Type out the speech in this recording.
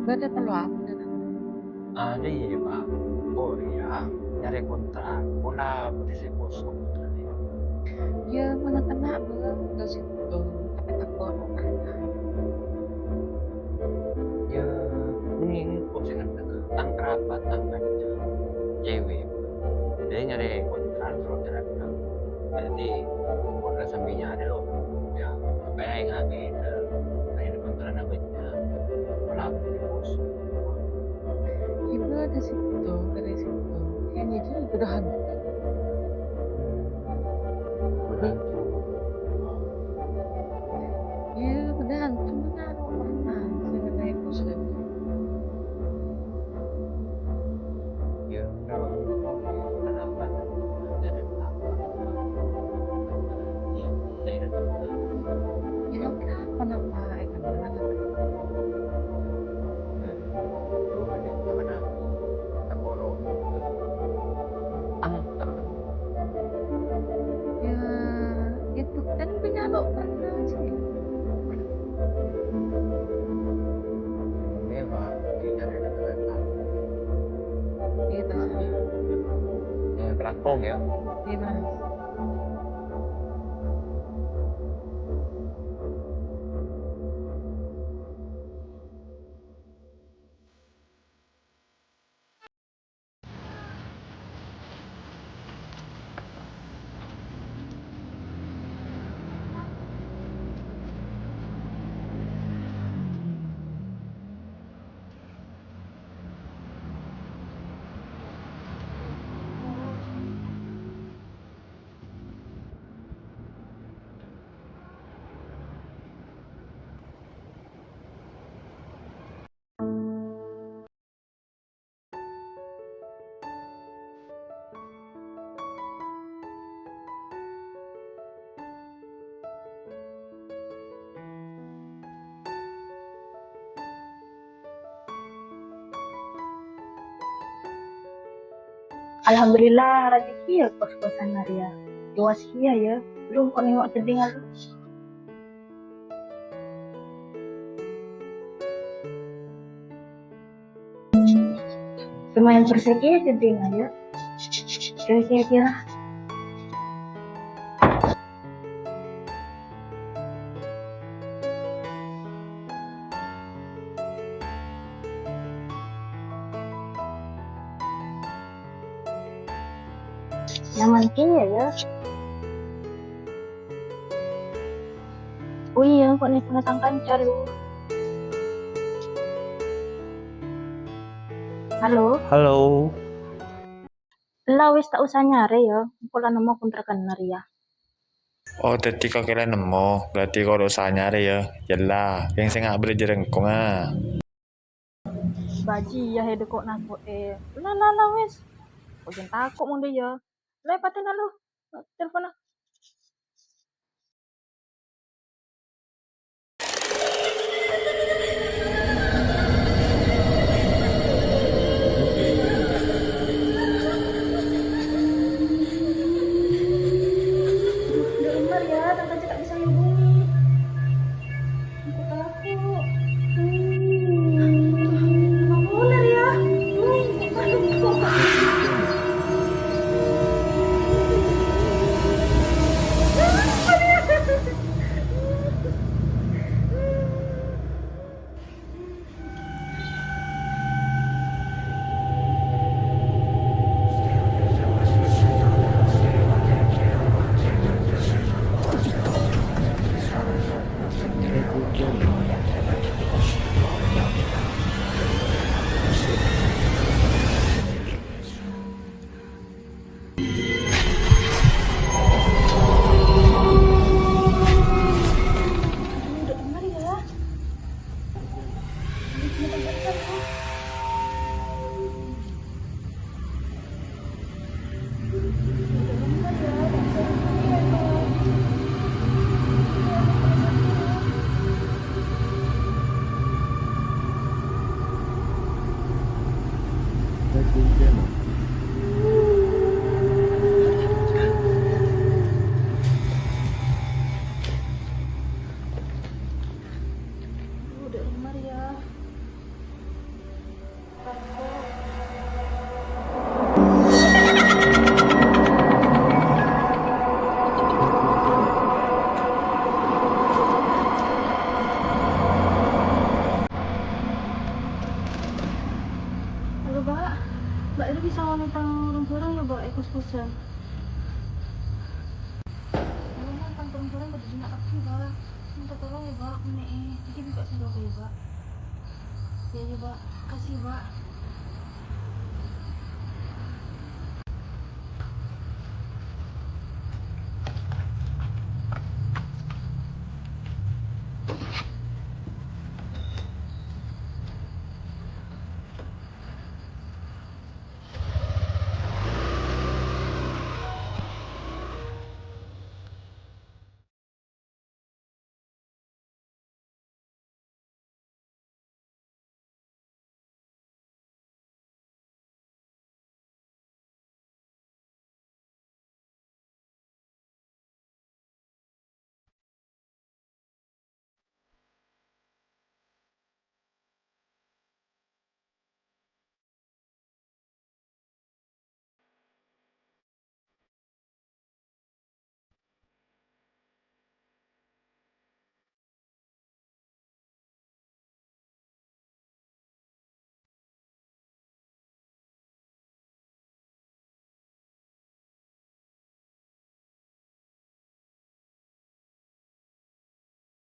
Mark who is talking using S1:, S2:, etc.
S1: Gak ada perlu apa dan
S2: Ada iya Pak. Oh iya, nyari kontrak. Bola posisi kosong kontraknya.
S1: ya mana kena ke situ tapi tak kono kan.
S2: Ya, mending posisi tang kerabat, tang kanca, cewek. Dia nyari kontrak terus jalan bilang. Jadi bola sambil nyari loh. Ya, kayak yang ada. Kayak di kontrak namanya. Bola posisi kosong.
S1: Ibu ada situ dari situ kayaknya dia udah hantu.
S2: Udah tuh.
S1: Iya udah hantu menaruh pernah saya naik kosong.
S2: Ya, memang kenapa dari apa? Ya, dari
S1: Ya lo kenapa ikan mana
S2: boleh mana tak borong angker
S1: ya itu kan penyadok pernah sih.
S2: memang dia dari negara
S1: Itu sih.
S2: pelakong ya.
S1: Iya mas.
S3: Alhamdulillah rezeki ya kos-kosan Maria. Luas kia ya. Belum kok nengok jeding aku. Lumayan persegi ya jeding aja. Kira-kira. Nyaman kia ya. Oh iya, kok nih pengatang kancar lu. Halo,
S2: Halo.
S3: lah wis tak usah nyari ya. Kalau nemu kontrakan Maria.
S2: Oh, tadi kau kira nemu, berarti kau usah nyari ya. Yalah, yang saya nggak beli jerengkong ah.
S3: Baji ya hede kok naku lah wis. Kok jangan takut mau dia ya. Lah paten lu. Telepon lah. Udah umar ya, tante aja tak bisa hubungi. Aku takut. Nggak boleh ya. Aduh, kok. Bosan. Tolongan kan turun-turun pada jenak aku Mbak. Minta tolong ya Mbak, ini nanti buka sendok ya Mbak. Ya ya Mbak, kasih Mbak.